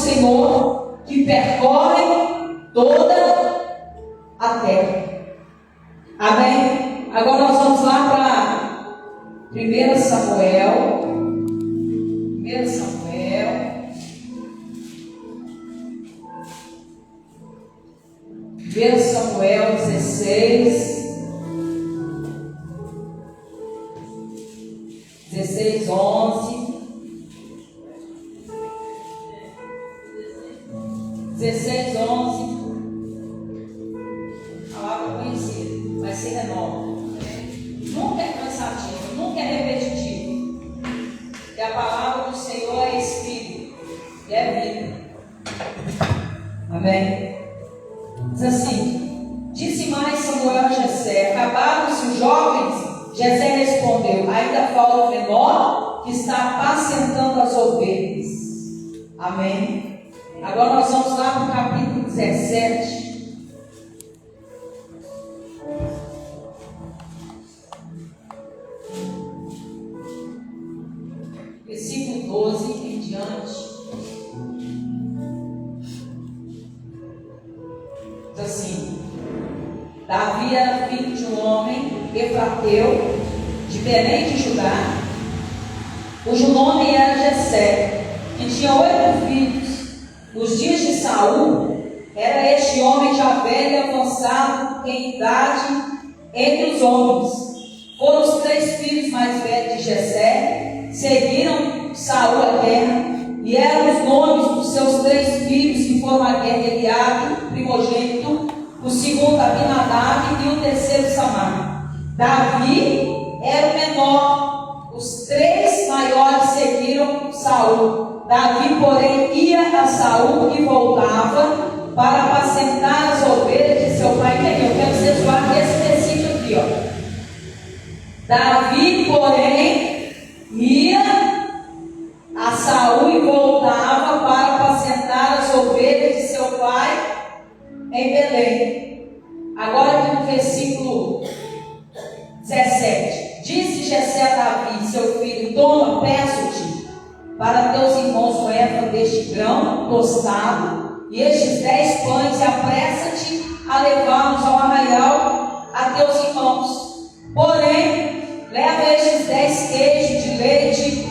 Senhor que percorrem toda a terra. Amém? Agora nós vamos lá para 1 Samuel. 1 Samuel. 1 Samuel 16. 16, 11. 16, 11. Palavra conhecida, vai ser renova. Nunca é cansativo, nunca é repetitivo. E a palavra do Senhor é espírito e é vida. Amém? Diz assim: disse mais Samuel a Jessé: acabaram-se os jovens? Jessé respondeu: ainda falta o menor que está apacentando as ovelhas. Amém? Agora nós vamos lá para o capítulo 17. Versículo 12 em diante. Diz assim: Davi era filho de um homem efrateu de Belém de Judá, cujo nome era Jessé, que tinha 8 filhos. Nos dias de Saul, era este homem já velho e avançado em idade entre os homens. Foram os 3 filhos mais velhos de Jessé, seguiram Saul à guerra, e eram os nomes dos seus 3 filhos que foram à guerra: Eliabe, primogênito, o segundo Abinadab e o terceiro Samar. Davi era o menor, os 3 maiores seguiram Saul. Davi, porém, ia a Saul e voltava para apacentar as ovelhas de seu pai. Eu quero que vocês guardem esse versículo aqui, ó. Davi, porém, ia a Saul e voltava para apacentar as ovelhas de seu pai em Belém. Agora aqui no versículo 17: disse Jessé a Davi, seu filho: toma, peço-te para teus irmãos um efa deste grão tostado e estes 10 pães, e apressa-te a levá-los ao arraial a teus irmãos. Porém, leva estes 10 queijos de leite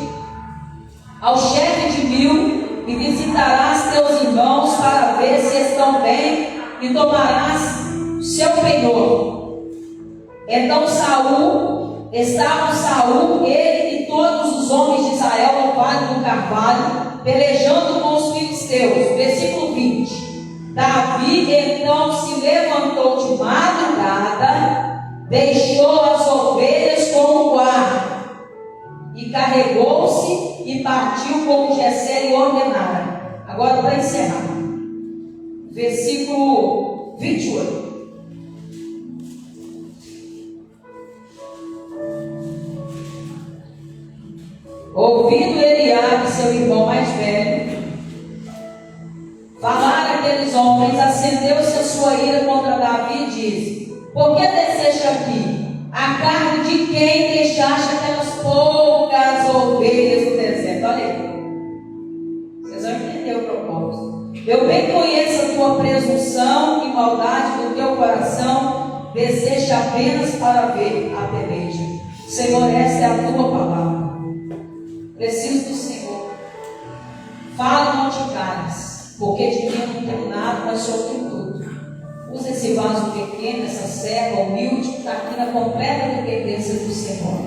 ao chefe de 1000 e visitarás teus irmãos para ver se estão bem, e tomarás o seu penhor. Então estava Saul, ele e todos os homens de Israel no vale do Carvalho, pelejando com os filisteus. Versículo 20: Davi então se levantou de madrugada, deixou as ovelhas com o guarda, e carregou-se e partiu como Jessé lhe ordenara. Agora, para encerrar, versículo 28. Ouvindo Eliabe, seu irmão mais velho, falar aqueles homens, acendeu-se a sua ira contra Davi e disse: por que desceste aqui? A carne de quem deixaste aquelas poucas ovelhas no deserto? Olha aí, vocês vão entender o propósito. Eu bem conheço a tua presunção e maldade do teu coração, deseja apenas para ver a peleja. Senhor, essa é a tua palavra. Preciso do Senhor. Fala, não te cales, porque de mim não tenho nada, mas sou tudo. Usa esse vaso pequeno, essa serva humilde, que está aqui na completa dependência do Senhor.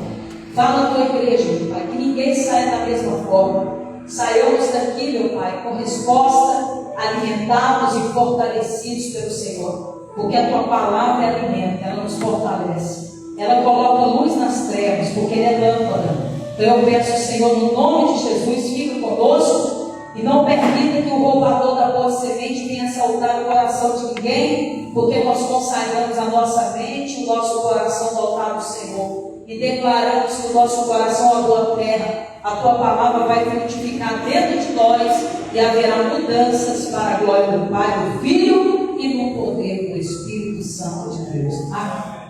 Fala a tua igreja, meu Pai, que ninguém saia da mesma forma. Saiamos daqui, meu Pai, com resposta, alimentados e fortalecidos pelo Senhor, porque a tua palavra é alimenta, ela nos fortalece, ela coloca luz nas trevas, porque ela é lâmpada. Então eu peço, Senhor, no nome de Jesus, fica conosco e não permita que o roubador da boa semente venha assaltar o coração de ninguém, porque nós consagramos a nossa mente, o nosso coração voltado ao Senhor, e declaramos que o nosso coração é a boa terra. A tua palavra vai frutificar dentro de nós e haverá mudanças para a glória do Pai, do Filho e no poder do Espírito Santo de Deus. Amém.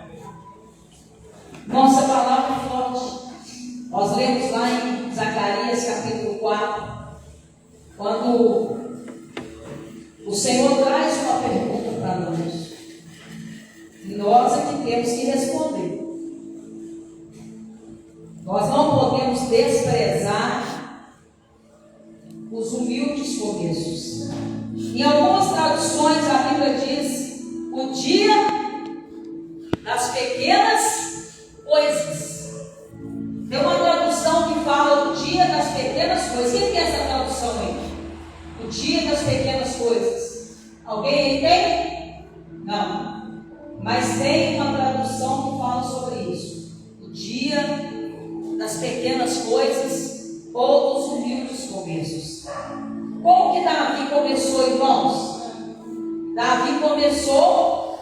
Nossa palavra é forte. Nós lemos lá em Zacarias capítulo 4, quando O Senhor traz uma pergunta para nós. E nós é que temos que responder. Nós não podemos desprezar os humildes começos. Em algumas traduções a Bíblia diz o dia das pequenas coisas. Tem uma tradução que fala o dia das pequenas coisas. Quem tem essa tradução aí? O dia das pequenas coisas. Alguém aí tem? Não. Mas tem uma tradução que fala sobre isso. O dia das pequenas coisas ou dos humildes começos. Como que Davi começou, irmãos? Davi começou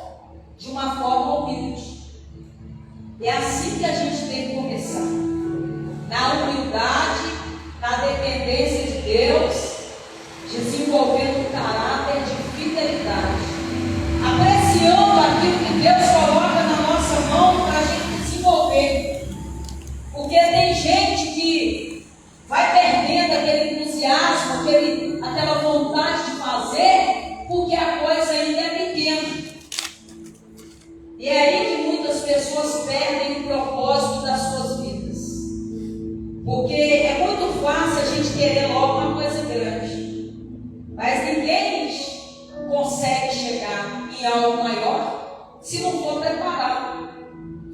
de uma forma humilde. É assim que a gente tem que começar. Na humildade, na dependência de Deus, desenvolvendo um caráter de fidelidade, apreciando aquilo que Deus coloca na nossa mão para a gente desenvolver. Porque tem gente que vai perdendo aquele entusiasmo, aquela vontade de fazer, porque a coisa ainda é pequena. E é aí que muitas pessoas perdem o propósito das suas vidas. Porque é muito fácil a gente querer logo uma coisa grande, mas ninguém consegue chegar em algo maior se não for preparado.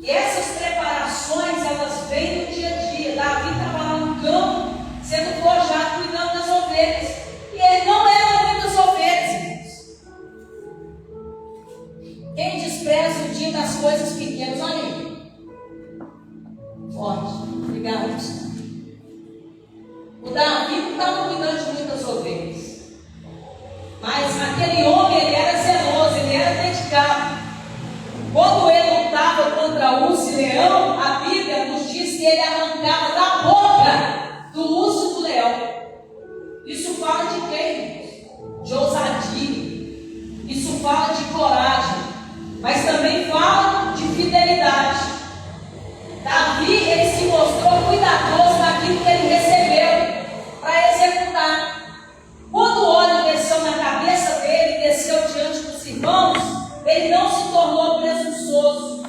E essas preparações, elas vêm no dia a dia. Davi estava lá no campo, sendo forjado, cuidando das ovelhas. E ele não era muitas ovelhas, irmãos. Quem despreza o dia das coisas pequenas, olha aí. Forte. Obrigado, Gustavo. O Davi não estava cuidando de muitas ovelhas. Mas aquele homem, ele era zeloso, ele era dedicado. Quando ele lutava contra o urso e leão, a Bíblia nos diz que ele arrancava da boca do urso e do leão. Isso fala de quem? De ousadia. Isso fala de coragem. Mas também fala de fidelidade. Davi, ele se mostrou cuidadoso daquilo que ele recebeu para executar. Quando o óleo desceu na cabeça dele, desceu diante dos irmãos, ele não se tornou presunçoso.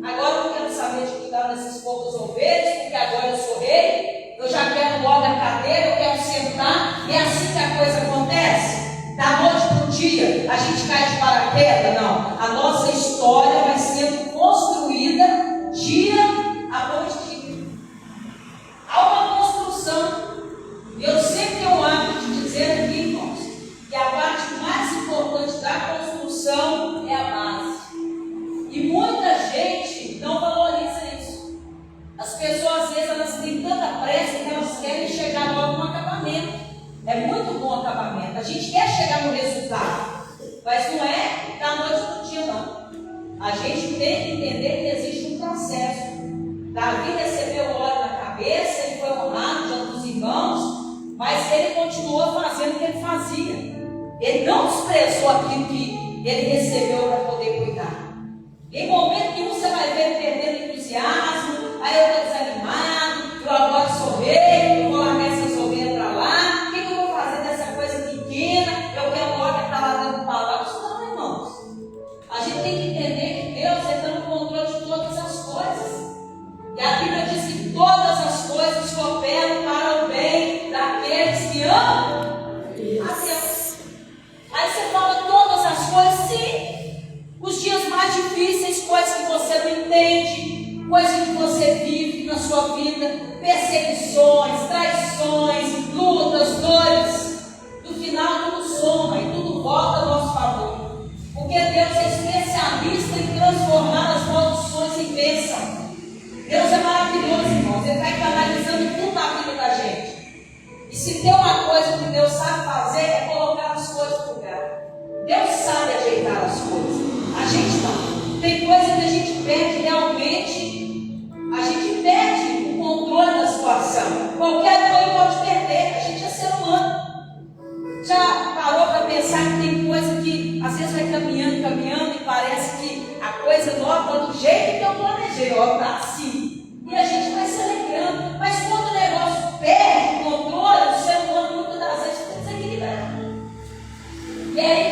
Agora eu não quero saber de cuidar dessas poucas ovelhas, porque agora eu sou rei, eu já quero logo a cadeira, eu quero sentar, e é assim que a coisa acontece. Da noite para o dia, a gente cai de paraquedas? Não. A nossa história vai sendo construída dia após dia. Há uma construção. E eu sempre tenho o hábito de dizer aqui, irmãos, que a parte mais importante da construção é a base. E muita gente não valoriza isso. As pessoas, às vezes, elas têm tanta pressa que elas querem chegar logo no acabamento. É muito bom o acabamento. A gente quer chegar no resultado. Mas não é da noite para o dia, não. A gente tem que entender que existe um processo. Davi recebeu o óleo na cabeça, ele foi honrado diante dos irmãos, mas ele continuou fazendo o que ele fazia. Ele não desprezou aquilo que ele recebeu para poder cuidar. Em momento nenhum você vai ver ele perdendo entusiasmo. Aí eu estou desanimado, eu agora sou rei, eu vou largar essas ovelhas para lá. O que eu vou fazer dessa coisa pequena? Eu quero logo estar lá dentro do palácio. Não, irmãos. A gente tem que entender que Deus está no controle de todas as coisas. E a Bíblia diz que todas as coisas cooperam para o bem daqueles que amam a Deus. Aí você fala todas as coisas, sim. Os dias mais difíceis, coisas que você não entende, coisas que você vive na sua vida, perseguições, traições, lutas, dores. No final tudo soma e tudo volta a nosso favor. Porque Deus é especialista em transformar as maldições em bênção. Deus é maravilhoso, irmãos. Ele vai canalizando tudo na vida da gente. E se tem uma coisa que Deus sabe fazer, é colocar as coisas no lugar. Deus sabe ajeitar as coisas. A gente não. Tem coisa que a gente perde realmente. A gente perde o controle da situação. Qualquer coisa pode perder. A gente é ser humano. Já parou para pensar que tem coisa que às vezes vai caminhando e parece que a coisa nova do jeito que eu planejei, ó, tá assim. E a gente vai se alegrando. Mas quando o negócio perde o controle, o ser humano muitas das vezes fica desequilibrado. E aí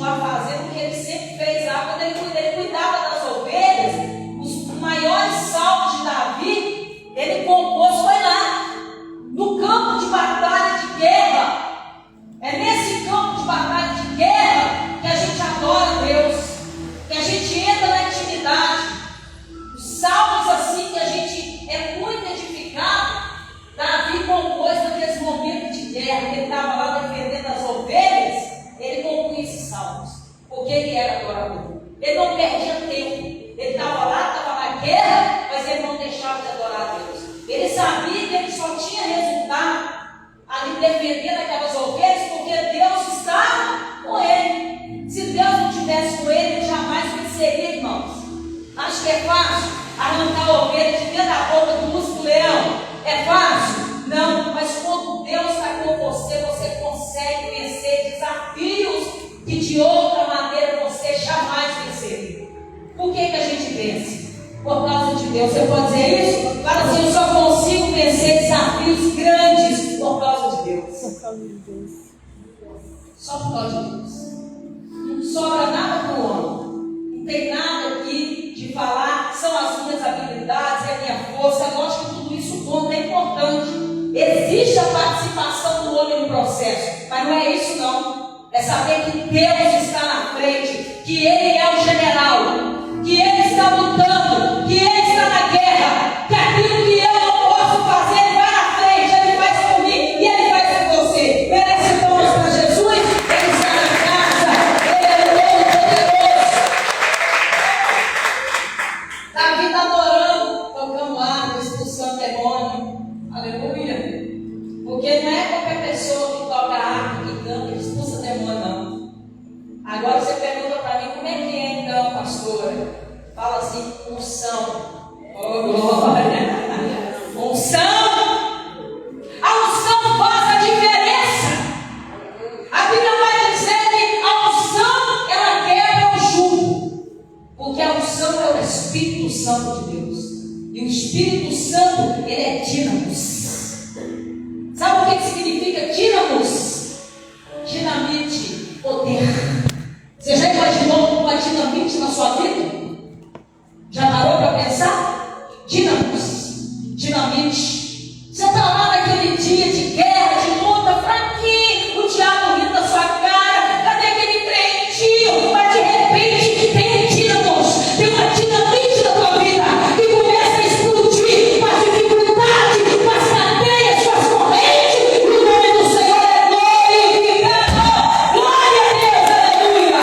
continuar fazendo o que ele sempre fez lá. Quando ele cuidava das ovelhas, os maiores salmos de Davi, ele compôs foi lá, no campo de batalha de guerra. É nesse campo de batalha de guerra que a gente adora Deus, que a gente entra na intimidade. Os salmos assim que a gente é muito edificado, Davi compôs naqueles momentos de guerra, que ele estava lá defendendo as ovelhas, ele compunha esses salmos, porque ele era adorador. Ele não perdia tempo, ele estava lá, estava na guerra, mas ele não deixava de adorar a Deus. Ele sabia que ele só tinha resultado ali defendendo aquelas ovelhas, porque Deus estava com ele. Se Deus não estivesse com ele, ele jamais venceria, irmãos. Acho que é fácil arrancar a ovelha de dentro da boca do urso leão. É fácil? Não, mas quando Deus está com você, você consegue vencer desafios que de outra maneira você jamais venceria. Por que a gente vence? Por causa de Deus. Você pode dizer isso? Fala assim: eu só consigo vencer desafios grandes por causa de Deus. Por causa de Deus. Só por causa de Deus. Não sobra nada para o homem. Não tem nada aqui de falar, são as minhas habilidades, é a minha força. Lógico que tudo isso conta, é importante. Existe a participação do homem no processo, mas não é isso não. É saber que Deus está na frente, que Ele é o general, que Ele está lutando, que Ele está na guerra, que aquilo que eu não posso fazer, Ele vai na frente, Ele faz por mim e Ele faz por você. Merece palmas para Jesus, Ele está na casa, Ele é o Todo-Poderoso. Davi está adorando, tocando harpa, expulsando demônio. Aleluia. Porque não é qualquer pessoa que toca harpa, que canta, que expulsa demônio, não. Agora você pergunta para mim, como é que é então, pastora? Fala assim, unção. Oh, glória. Unção. A unção faz a diferença. A Bíblia vai dizer que a unção, ela quebra o jugo. Porque a unção é o Espírito Santo de Deus. E o Espírito Santo, ele é dínamos. Sabe o que significa dínamos? Dinamite, poder. Você já imaginou uma dinamite na sua vida? Já parou para pensar? Dínamos, dinamite. Você está lá naquele dia de guerra, de luta, fraquinho, o diabo rindo da sua cara. Cadê aquele crentinho? Mas de repente tem dínamos, tem uma dinamite na tua vida que começa a explodir com as dificuldades, com as cadeias, com as correntes. E o nome do Senhor é glorificado. Glória a Deus, aleluia.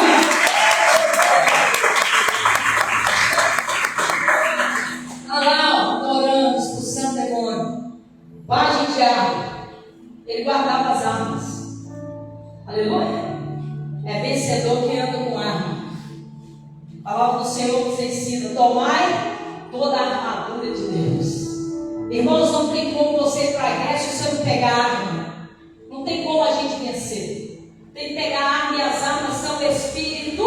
Olha lá, orando, expulsando demônio. Vagem de arma. Ele guardava as armas. Aleluia. É vencedor que anda com arma. A palavra do Senhor nos ensina: tomai toda a armadura de Deus. Irmãos, não tem como você ir para a guerra se você não pegar a arma. Não tem como a gente vencer. Tem que pegar a arma, e as armas são o Espírito.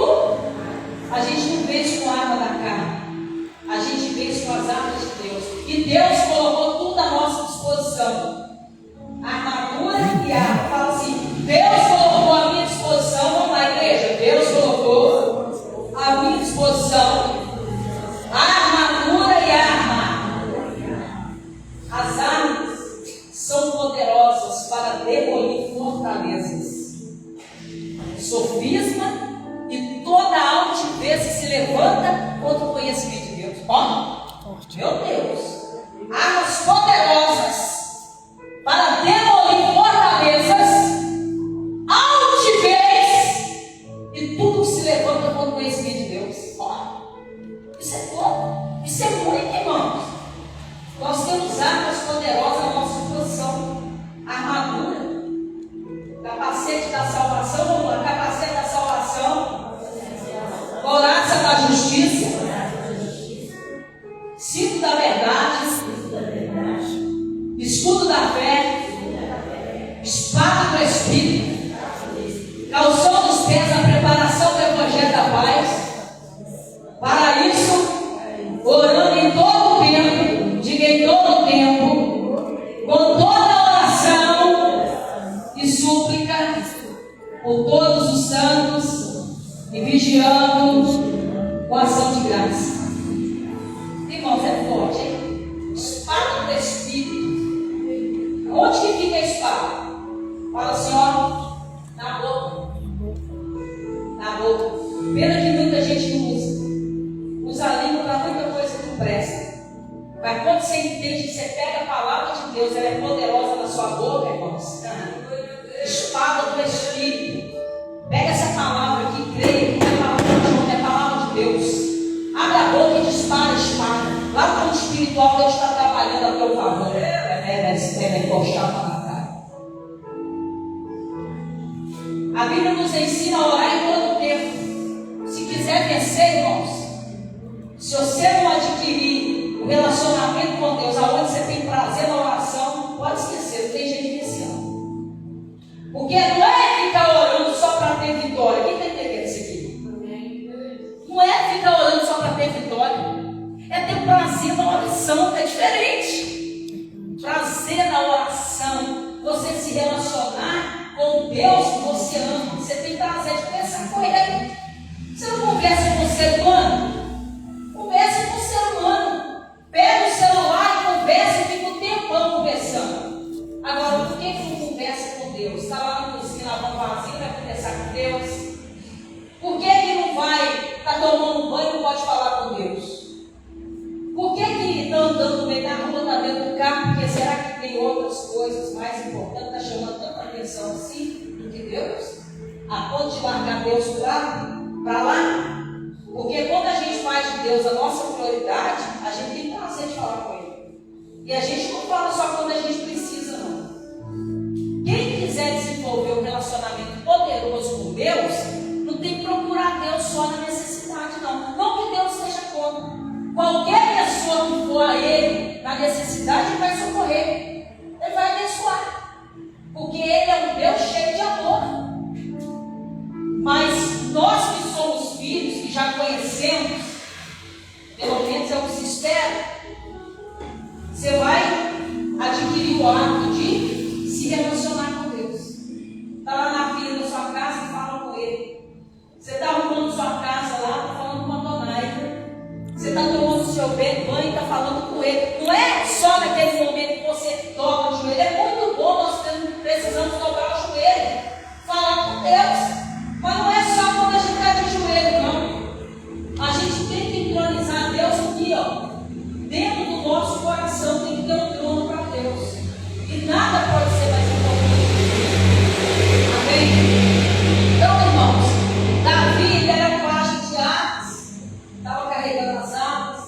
A gente não vence com a arma da carne. A gente vence com as armas de Deus. E Deus colocou tudo à nossa disposição. Armadura e arma. Fala assim: Deus colocou à minha disposição. Vamos lá, igreja. Deus colocou à minha disposição a armadura e arma. As armas são poderosas para demolir fortalezas, sofisma e toda altivez que se levanta contra o conhecimento de Deus. Meu Deus, armas poderosas para demolir fortalezas, altivez e tudo que se levanta contra o conhecimento de Deus. Isso é todo, isso é muito, irmãos. Nós temos armas poderosas à nossa disposição. Armadura, capacete da salvação. Vamos lá, capacete da salvação, couraça da justiça, cinto da verdade, escudo da fé, espada do Espírito, calção dos pés, a preparação do Evangelho da paz. Para isso, orando em todo o tempo, diga em todo o tempo, com toda oração e súplica por todos os santos, Te amo com ação de graça. Irmãos, é forte, hein? Espada do Espírito. Onde que fica a espada? Fala assim, ó, na boca. Na boca. Pena que muita gente não usa. Usa a língua para muita coisa que não presta. Mas quando você entende que você pega a palavra de Deus, ela é poderosa na sua boca, irmãos. Espada do Espírito. Pega essa palavra aqui, creia que é a palavra de Deus. Abre a boca e dispara a espada. Lá no mundo espiritual, Deus está trabalhando a teu favor. A Bíblia nos ensina a orar em todo o tempo. Se quiser vencer, irmãos, se você não adquirir o relacionamento com Deus, aonde você tem prazer na oração, pode esquecer, não tem jeito de vencer. Porque não é ficar orando só para ter vitória. Quem está entendendo isso aqui? Não é ficar orando só para ter vitória. É ter prazer na oração, é diferente. Prazer na oração, você se relacionar com Deus que você ama. Você tem prazer de conversar com Ele. Você não conversa com o ser humano? Conversa com o ser humano. Pega o celular e conversa e fica um tempão conversando. Agora, por que não conversa com Deus? Está lá na cozinha, lavando vasilha, vai conversar com Deus? Por que não vai estar tomando banho e não pode falar com Deus? Por que está andando no meio da rua, está dentro do carro? Porque será que tem outras coisas mais importantes? Está chamando tanta atenção assim do que Deus? A ponto de largar Deus para lá? Porque quando a gente faz de Deus a nossa prioridade, a gente tem prazer de falar com Ele. E a gente não fala só quando a gente precisa, não. Quem quiser desenvolver um relacionamento poderoso com Deus, não tem que procurar Deus só na necessidade, não. Não que Deus seja contra. Qualquer pessoa que for a Ele na necessidade, Ele vai socorrer. Ele vai abençoar. Porque Ele é um Deus cheio de amor. Mas nós que somos filhos, que já conhecemos, pelo menos é o que se espera, você vai adquirir o hábito de se relacionar com Deus. Está lá na fila da sua casa e fala com Ele. Você está arrumando sua casa lá, está falando com a Donaida. Você está tomando o seu banho e está falando com Ele. Não é só naquele momento que você dobra o joelho. É muito bom, nós precisamos dobrar o joelho, falar com Deus. Mas não é só quando a gente está de joelho, não. A gente tem que entronizar Deus aqui, ó. Dentro do nosso coração tem que ter um trono para Deus. E nada pode ser mais importante. Amém? Então, irmãos, Davi, ele era um pajem de aves, estava carregando as aves,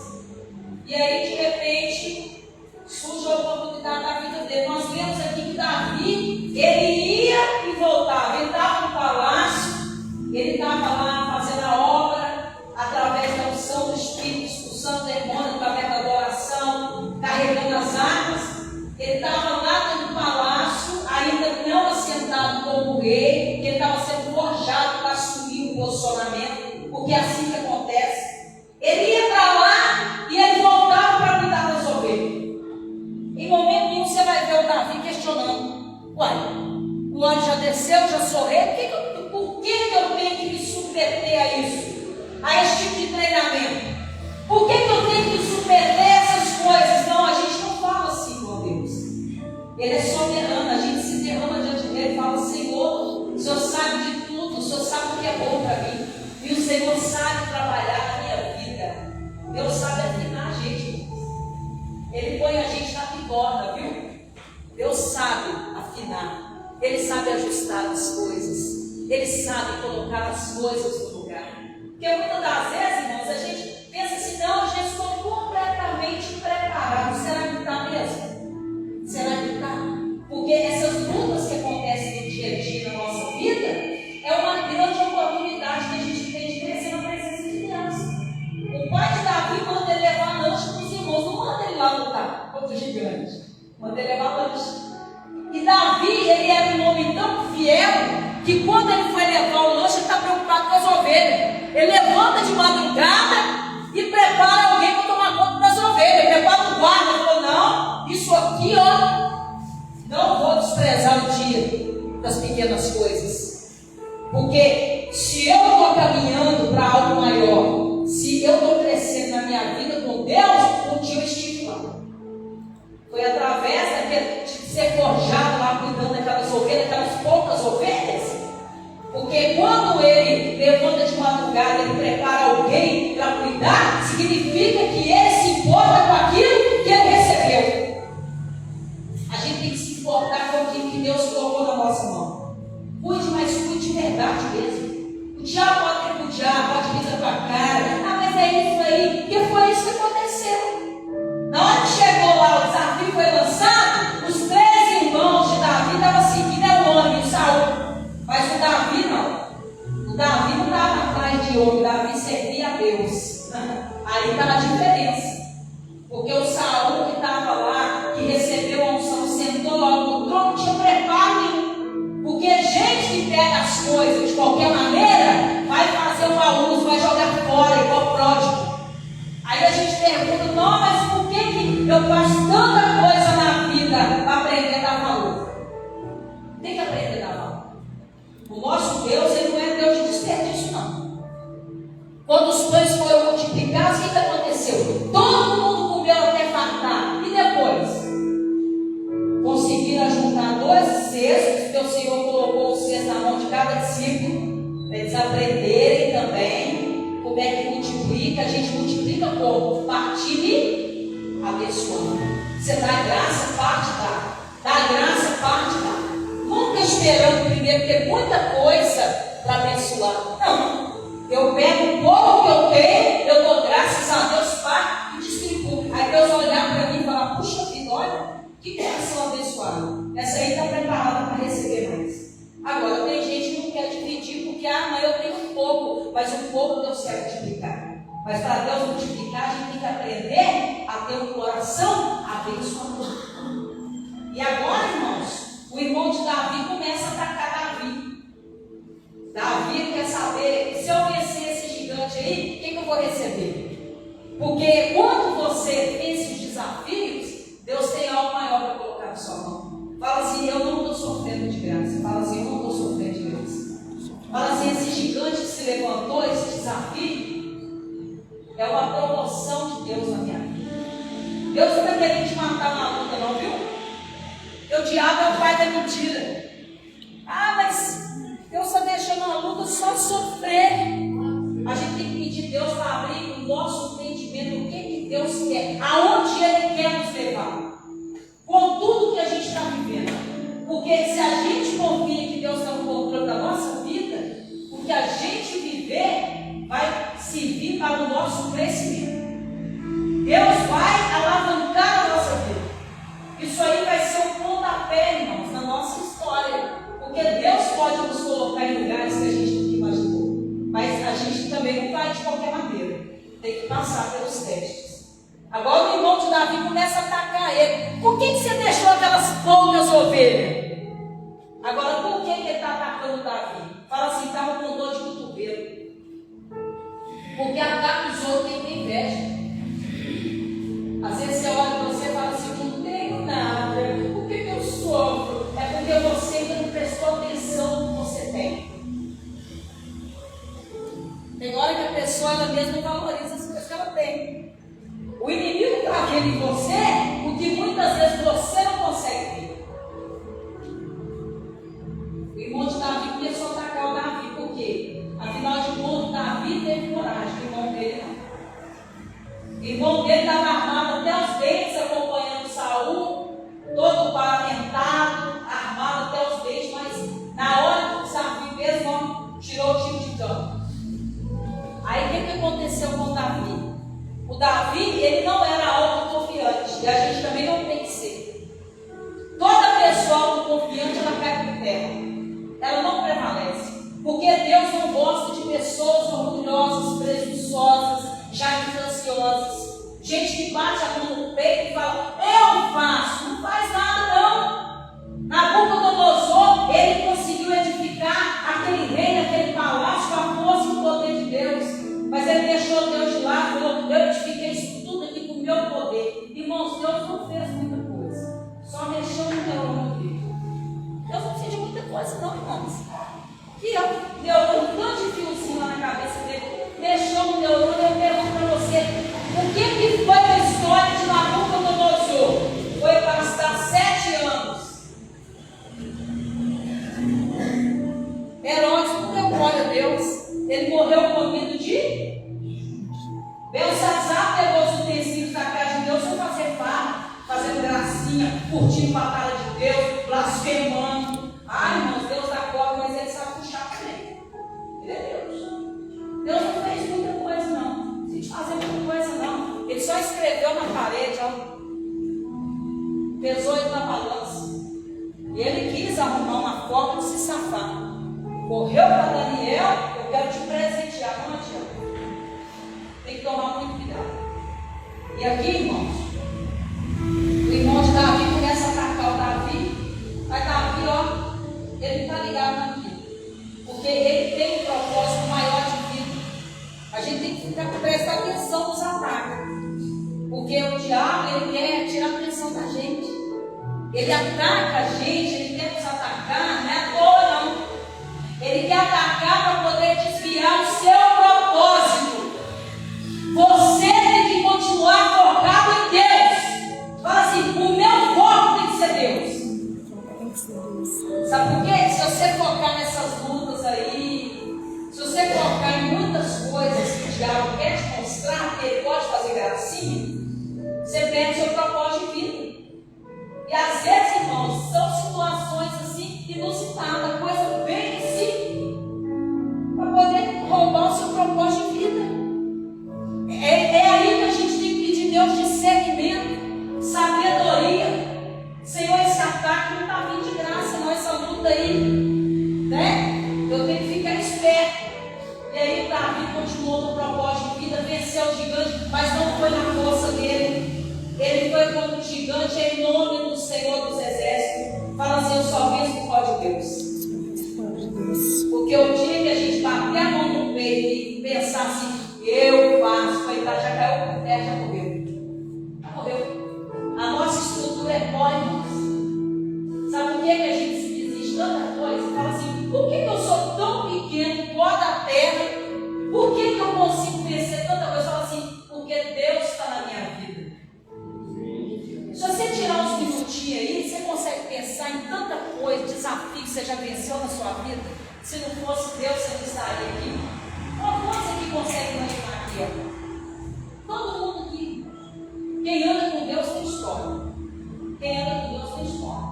e aí de repente surge a oportunidade da vida dele. Nós vemos aqui que Davi, ele ia e voltava, ele estava no palácio, ele estava lá fazendo a obra, através da unção do Espírito, expulsando demônio, através da adoração, carregando as armas. Ele estava lá dentro do palácio, ainda não assentado como rei, porque ele estava sendo forjado para assumir o posicionamento, porque é assim que acontece. Ele ia para lá e ele voltava para cuidar das ovelhas. Em momento nenhum você vai ver o Davi questionando: uai, o anjo já desceu, já sou rei, por que eu tenho que me submeter a isso? A esse tipo de treinamento? Por que eu tenho que me submeter a essas coisas? Não, a gente não fala assim com Deus. Ele é soberano, a gente se derrama diante dele e fala: Senhor, o Senhor sabe de tudo, o Senhor sabe o que é bom para mim. E o Senhor sabe trabalhar na minha vida. Deus sabe afinar a gente. Ele põe a gente na bigorna, viu? Deus sabe afinar. Ele sabe ajustar as coisas. Ele sabe colocar as coisas no lugar. Porque muitas das vezes, irmãos, a gente pensa assim: não, eu já estou completamente preparado. Será que está mesmo? Será que está? Porque essas lutas que acontecem no dia a dia na nossa vida é uma grande oportunidade que a gente tem de crescer na presença de Deus. O pai de Davi manda ele levar lanche para os irmãos, não manda ele lá lutar contra o gigante, manda ele levar lanche. E Davi, ele era um homem tão fiel que quando ele foi levar o lanche, ele está preocupado com as ovelhas. Ele levanta de madrugada e prepara alguém para tomar conta das ovelhas. Ele prepara um guarda e falou: não, isso aqui, ó, não vou desprezar o dia das pequenas coisas. Porque se eu estou caminhando para algo maior, se eu estou crescendo na minha vida com Deus, um dia eu estive lá. Foi através de ser forjado lá, cuidando daquelas ovelhas, aquelas poucas ovelhas. Porque quando ele levanta de madrugada, ele prepara alguém para cuidar, significa que ele se importa com aquilo que ele recebeu. A gente tem que se importar com aquilo que Deus colocou na nossa mão. Cuide, mas cuide de verdade mesmo. O diabo pode repudiar, pode vir com a cara. Ah, mas é isso aí. Porque foi isso que aconteceu. Na hora que chegou lá, o desafio foi lançado, os 13 irmãos de Davi estavam seguindo o homem, o Saul. Mas o Davi não. O Davi não estava atrás de homem, o Davi servia a Deus. Aí está a diferença. Porque o Saul que estava lá, que recebeu a unção, sentou logo no trono, tinha preparo nenhum. Porque gente que pega as coisas de qualquer maneira, vai fazer um mau uso, vai jogar fora, igual pródigo. Aí a gente pergunta, não, mas por que eu faço tanta coisa na vida para aprender a dar valor? Tem que aprender a dar valor. O nosso Deus, ele não é Deus de desperdício, não. Quando os pães foram multiplicados, o que aconteceu? Todo mundo comeu até fartar. E depois? Conseguiram juntar 2 cestos, porque o Senhor colocou o cesto na mão de cada discípulo, para eles aprenderem também como é que multiplica. A gente multiplica como? Partindo e abençoando. Você dá graça, parte dá. Dá graça, parte dá. Nunca esperando primeiro ter muita coisa para abençoar. Não. Eu pego o pouco que eu tenho, eu dou graças a Deus, Pai, e distribuo. Aí Deus olhar para mim e falar, puxa vida, olha, que coração abençoado. Essa aí está preparada para receber mais. Agora, tem gente que não quer dividir, porque, mas eu tenho um pouco, mas o pouco Deus quer multiplicar. Mas para Deus multiplicar, a gente tem que aprender a ter um coração abençoador. E agora, irmãos, o irmão de Davi começa a atacar Davi. Davi quer saber, se eu vencer esse gigante aí, o que eu vou receber? Porque quando você vence os desafios, Deus tem algo maior para colocar na sua mão. Fala assim, eu não estou sofrendo de graça. Fala assim, eu não estou sofrendo de graça. Fala assim, esse gigante que se levantou, esse desafio, é uma promoção de Deus na minha vida. Deus não está querendo te matar na luta, não, viu? Porque o diabo é o pai da mentira. Ah, mas Deus está deixando a luta só sofrer. A gente tem que pedir Deus para abrir o nosso entendimento do que Deus quer, aonde Ele quer nos levar, com tudo que a gente está vivendo. Porque se a gente confia que Deus está no controle da nossa vida, o que a gente viver vai servir para o nosso crescimento. Deus vai alavancar a nossa vida. Isso aí vai ser um pontapé, irmãos, na nossa história. Porque Deus pode nos colocar em lugares que a gente nunca imaginou. Mas a gente também não vai de qualquer maneira. Tem que passar pelos testes. Agora o irmão de Davi começa a atacar ele. Por que você deixou aquelas poucas ovelhas? Agora, por que ele está atacando Davi? Fala assim, estava com dor de cotovelo. Porque ataca os outros quem tem inveja. Às vezes você olha para você e fala assim, não tenho nada. Por que eu sofro? É porque você ainda não prestou atenção no que você tem. Tem hora que a pessoa ela mesma valoriza as coisas que ela tem. O inimigo está vendo em você o que muitas vezes você não consegue ver. O irmão de Davi começou a atacar o Davi, por quê? Afinal de contas, Davi teve coragem, o irmão dele não. O irmão dele estava armado até os dentes, acompanhando Saul, todo paramentado, armado até os dentes, mas na hora do desafio mesmo, tirou o tiro de campo. Aí o que aconteceu com o Davi? O Davi, ele não era autoconfiante, e a gente também não tem que ser. Toda pessoa autoconfiante, ela cai por terra. Ela não prevalece. Porque Deus não gosta de pessoas orgulhosas, presunçosas, jactanciosas. Gente que bate a mão no peito e fala, eu faço. Não faz nada não. Nabucodonosor, ele conseguiu edificar aquele reino, aquele palácio com a força e o poder de Deus. Mas ele deixou Deus de lado e falou, eu edifiquei isso tudo aqui com o meu poder. Irmãos, Deus não fez muita coisa. Só mexeu no neurônio dele. Deus não precisa de muita coisa não, irmãos. Que Deus deu um tanto de Deus, blasfemando. Ai, irmãos, Deus dá corda, mas ele sabe puxar também. Ele é Deus. Deus não fez muita coisa, não. Sem fazer muita coisa, não. Ele só escreveu na parede, ó. Pesou ele na balança. E ele quis arrumar uma forma de se safar. Correu para Daniel, eu quero te presentear, não adianta. Tem que tomar muito cuidado. E aqui, irmãos, o irmão de Davi começa a atacar o Davi. Mas Davi, ó, ele não está ligado na vida. Porque ele tem um propósito maior de vida. A gente tem que prestar atenção nos ataques. Porque o diabo, ele quer tirar a atenção da gente. Ele ataca a gente, ele quer nos atacar, não é à toa não. Ele quer atacar para poder desviar o seu propósito. Você tem que continuar focado em Deus. Fala assim, o meu foco tem que ser Deus. Sabe por quê? Se você focar nessas lutas aí, se você focar em muitas coisas que o diabo quer te mostrar, que ele pode fazer gracinha, você perde o seu propósito de vida. E às vezes, irmãos, são situações assim inusitadas, coisa bem assim, para poder roubar o seu propósito de vida. É aí que a gente tem que pedir Deus discernimento, sabedoria. Senhor, esse ataque não está vindo de graça, não, essa luta aí, né? Eu tenho que ficar esperto. E aí Davi continuou no propósito de vida, venceu o gigante, mas não foi na força dele. Ele foi contra o gigante em nome do Senhor dos Exércitos. Fala assim, eu só venço por causa de Deus. Porque o dia que a gente bater a mão no peito e pensar assim, eu faço, já caiu por terra, já morreu. Já morreu. A nossa estrutura é pó, irmãos. Sabe por que a gente se desiste tanta coisa? Fala assim, por que eu sou tão pequeno, pó da terra? Por que eu consigo vencer tanta coisa? Fala assim, porque Deus está na minha vida. Se você tirar uns minutinhos aí, você consegue pensar em tanta coisa, desafio que você já venceu na sua vida. Se não fosse Deus, você não estaria aqui. Quantos aqui consegue imaginar aqui? Todo mundo aqui. Quem anda com Deus tem história. Quem anda com Deus tem história.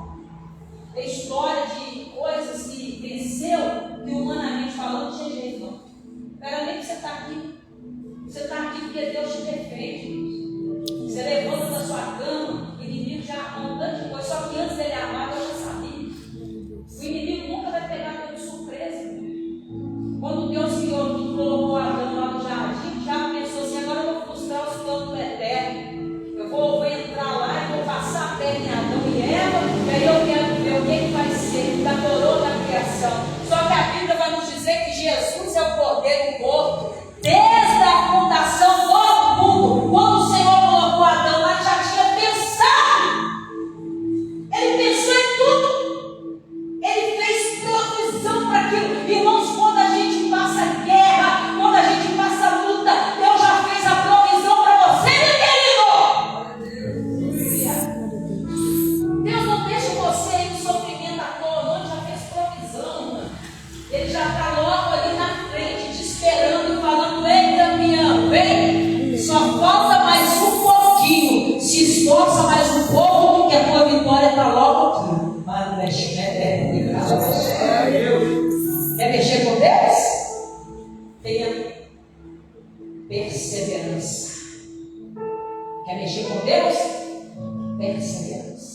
Tem história de coisas que venceu, que humanamente falando, não tinha jeito não. Não era nem que você está aqui. Você está aqui porque Deus te defende. Você levanta da sua cama, o inimigo já arruma um tanto de coisa, só que antes dele armar, eu já sabia. O inimigo nunca vai pegar pela surpresa. Quando Deus colocou Adão lá no jardim, já pensou assim, agora eu vou frustrar os planos do Eterno. Eu vou entrar lá e vou passar a perna em Adão e Eva, e aí eu quero ver o que vai ser da coroa da criação. Só que a Bíblia vai nos dizer que Jesus é o Cordeiro morto, desde a fundação do mundo. Quando o Senhor colocou Adão lá, já tinha pensado. Ele pensou em tudo. Ele fez provisão para aquilo. Irmãos, quando a gente passa guerra, quando a gente passa luta, Deus já fez a provisão para você, meu querido. Deus não deixa você ir no sofrimento à toa, não. Ele já fez provisão. Ele já está logo ali na frente, te esperando e falando, ei, Damião, vem. Só falta mais um pouquinho. Se esforça mais um pouco, que a tua vitória está logo aqui. Mas mexe, quer mexer com Deus? Tenha perseverança. Quer mexer com Deus? Perseverança.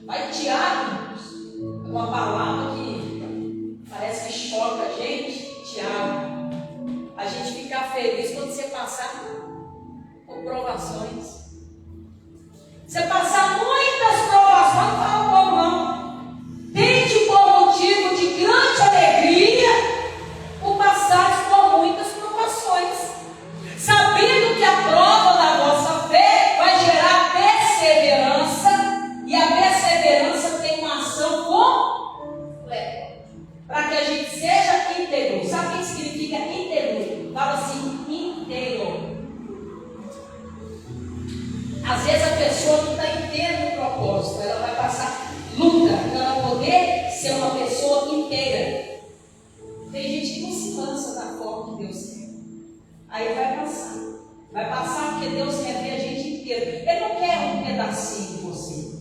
Vai Tiago, uma palavra que parece que choca a gente. Tiago, a gente fica feliz quando você passar por provações. Você passar muitas provações, não fala pouco não. Tente por motivo de grande alegria o passar por muitas provações, sabendo que a prova da vossa fé vai gerar perseverança, e a perseverança tem uma ação completa, para que a gente seja íntegro. Sabe o que significa íntegro? Fala assim, inteiro. Às vezes a pessoa não está inteira no propósito, ela vai passar luta para ela poder ser uma pessoa inteira. Tem gente que não se lança da forma que Deus quer. Aí vai passar. Vai passar porque Deus quer ver a gente inteira. Ele não quer um pedacinho de você.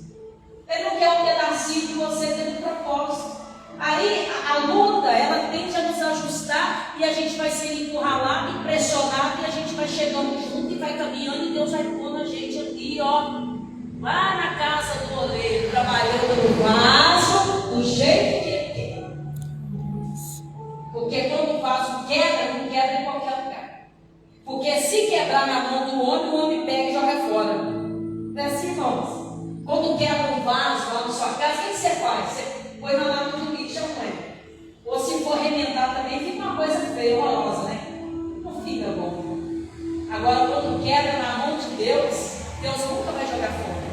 Ele não quer um pedacinho de você dentro do propósito. Aí a luta, ela tende a nos ajustar e a gente vai ser encurralado, impressionado, e a gente vai chegando junto e vai caminhando, e Deus vai pondo a gente aqui, ó, lá na casa do oleiro, trabalhando no vaso, do jeito que ele quer. Porque quando o vaso quebra, não quebra em qualquer lugar. Porque se quebrar na mão do homem, o homem pega e joga fora. Não é assim, irmãos? Quando quebra um vaso lá na sua casa, o que você faz? Você põe na lata do lixo, não é? Ou se for remendar também, fica uma coisa feia, horrorosa, né? Não fica bom. Agora, quando quebra na mão de Deus, Deus nunca vai jogar fora.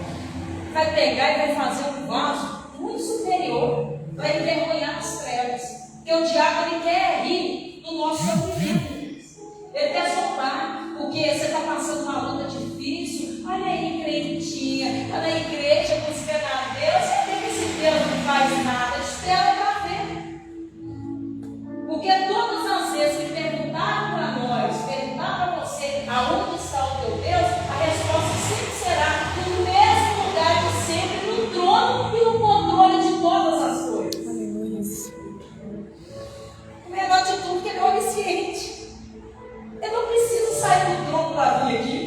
Vai pegar e vai fazer um vaso muito superior, vai envergonhar as trevas. Porque o diabo, ele quer rir do nosso sofrimento. Ele quer soltar, porque você está passando uma luta difícil. Olha aí, crentinha, olha aí, igreja buscando a Deus. Você vê que esse Deus não faz nada, espera para ver. Porque todas as vezes que perguntaram para nós, perguntaram para você aonde está o teu Deus, a resposta sempre será no mesmo lugar de sempre, no trono e no controle de todas as coisas. Aleluia. O melhor de tudo é que ele é onisciente. Eu não preciso sair do trono para vir aqui.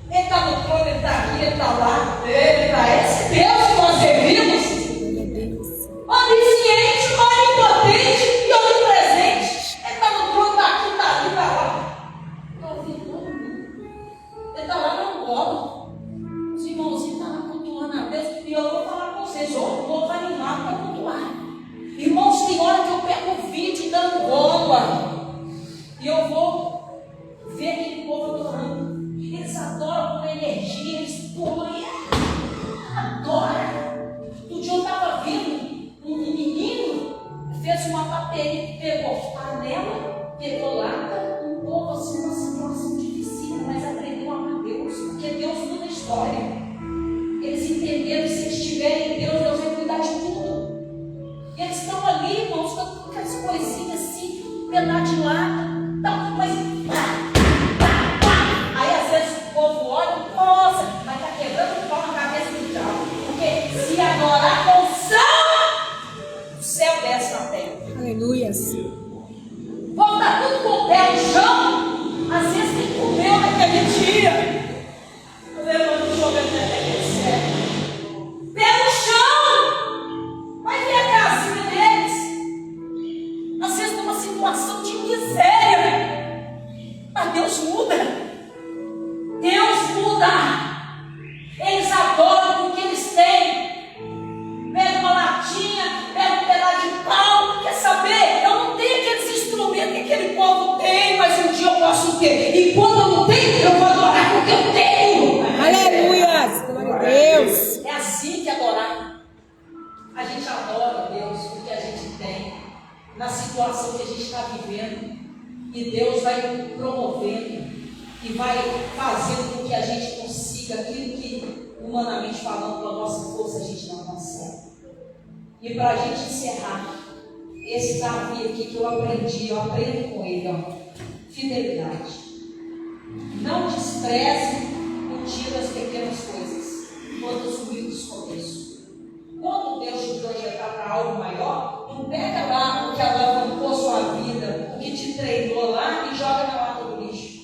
Ele está no trono, ele está aqui, ele está lá. Ele está esse Deus que nós servimos. Onisciente, onipotente e onipresente. Ele está no trono, está aqui, está ali, está lá. Está ouvindo todo mundo. Ele está lá no colo. Os irmãozinhos estão lá cultuando a Deus. E eu vou falar com vocês, eu estou animado para cultuar. Irmãos, tem hora que eu pego o vídeo dando bomba. E eu vou ver aquele povo adorando. Eles adoram com energia, eles pulam e adoram. Um dia eu estava vendo um menino fez uma bateria, pegou panela, pegou lata, um povo assim, uma situação difícil, mas aprendeu a amar Deus, porque Deus muda a história. Eles entenderam que se eles tiverem Deus, Deus vai cuidar de tudo. E eles estão ali, irmãos, estão com aquelas coisinhas assim, um pedaço de lata, mas aí às vezes o povo olha, nossa, mas está quebrando o pau na cabeça do diabo. Porque se adorar com sal, o céu desce na terra. Aleluia. Volta tudo com o pé no chão. Às vezes tem que comer naquele dia. Eu levando o jogo até aquele céu. Pé no chão. Vai ver a casinha deles. Às vezes numa situação de miséria. Mas Deus muda. Deus muda. Eles adoram o que eles têm. Pega uma latinha, pega um pedaço de pau. Quer saber? Eu não tenho aqueles instrumentos que aquele povo tem, mas um dia eu posso ter. E quando eu não tenho, eu vou adorar porque eu tenho. Aleluia. Glória a Deus. É assim que adorar. A gente adora Deus porque a gente tem. Na situação que a gente está vivendo. E Deus vai promovendo e vai fazendo com que a gente consiga aquilo que, humanamente falando, com a nossa força, a gente não consegue. E para a gente encerrar, esse Davi aqui que eu aprendo com ele, ó, fidelidade. Não despreze o dia das pequenas coisas, quando os humildes começam. Quando Deus te projetar para algo maior, não pega lá o que alavancou sua vida, o que te treinou lá e joga na lata do lixo.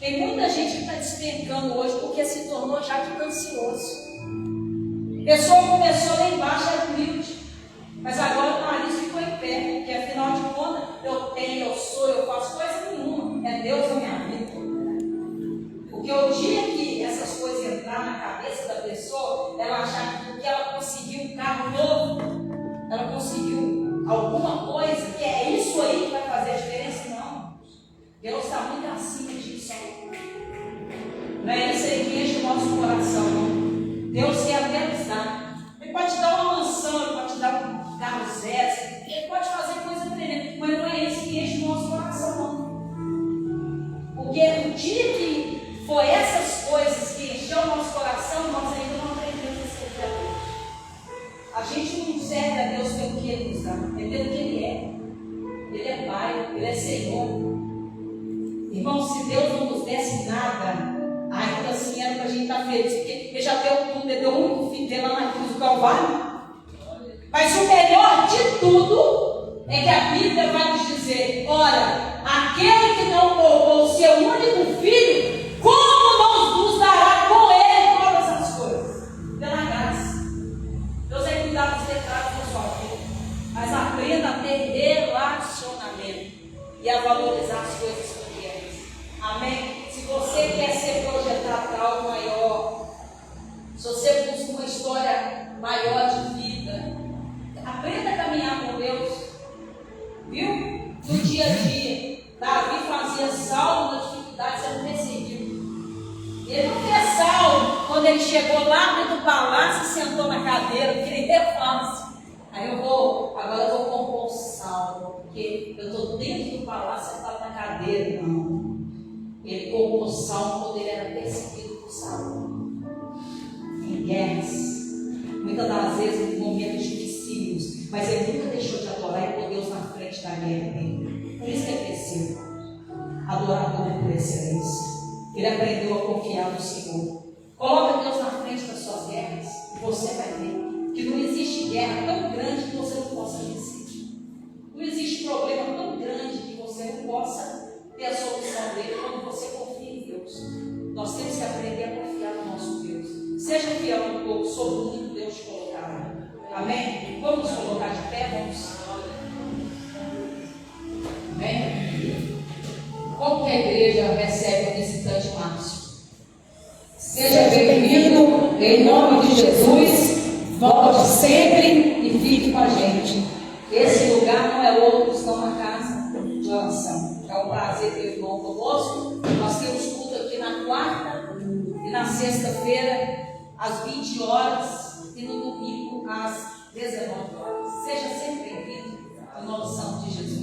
Tem muita gente que está despencando hoje porque se tornou já ansioso. A pessoa começou lá embaixo, era humilde, mas agora o nariz ficou em pé, porque afinal de contas, eu tenho, eu sou, eu faço coisa nenhuma, é Deus na minha vida. Porque o dia que essas coisas entrar na cabeça da pessoa, ela achar que porque ela conseguiu um carro novo, ela conseguiu alguma coisa, que é isso aí que vai fazer a diferença, não. Deus está muito acima disso. Não é isso aí que enche o nosso coração, não. Deus quer realizar. Ele pode te dar uma mansão, ele pode te dar um carro zero, ele pode fazer coisa tremenda, mas não é isso que enche o nosso coração, não. Porque o dia que foi essas coisas que encheu o nosso coração, nós ainda não aprendemos a servir a Deus. A gente não serve a Deus pelo que Ele nos dá, é pelo que Ele é. Ele é Pai, Ele é Senhor. Irmão, se Deus não nos desse nada, ainda assim era para a gente estar feliz, porque Ele já deu tudo, ele deu o único filho dele lá na cruz do Calvário. Mas o melhor de tudo é que a Bíblia vai nos dizer: ora, aquele que não poupou o seu único filho, como não nos dará com ele todas as coisas? Pela graça. Deus vai cuidar dos detalhes da sua vida, mas aprenda a ter relacionamento e a valorizar as coisas pequenas. Amém? Se você quer ser projetado para algo maior, se você busca uma história maior de vida, aprenda a caminhar com Deus. Viu? No dia a dia, Davi fazia salvo nas dificuldades, sendo perseguido. Ele não fez salvo quando ele chegou lá dentro do palácio e sentou na cadeira, porque ele é fácil. Aí agora eu vou compor um salvo, porque eu estou dentro do palácio sentado na cadeira. Não. Ele compôs salmo quando ele era perseguido por Saul. Em guerras, muitas das vezes em momentos dificílimos, mas ele nunca deixou de adorar e pôr Deus na frente da guerra dele. Por isso que ele cresceu, adorador por excelência. Ele aprendeu a confiar no Senhor. Coloca Deus na frente das suas guerras e você vai ver que não existe guerra tão grande que você não possa vencer. Não existe problema tão grande que você não possa ter a solução dele quando você confia em Deus. Nós temos que aprender a confiar no nosso Deus. Seja fiel um pouco sobre o que Deus te colocar. Amém? Vamos nos colocar de pé, vamos. Amém? Como que a igreja recebe o visitante Márcio? Seja bem-vindo, em nome de Jesus. Volte sempre e fique com a gente. Esse lugar não é outro, senão uma casa de oração. É um prazer ter o irmão conosco. Nós temos culto aqui na quarta e na sexta-feira, às 20 horas, e no domingo, às 19 horas. Seja sempre bem-vindo, em nome do Santo de Jesus.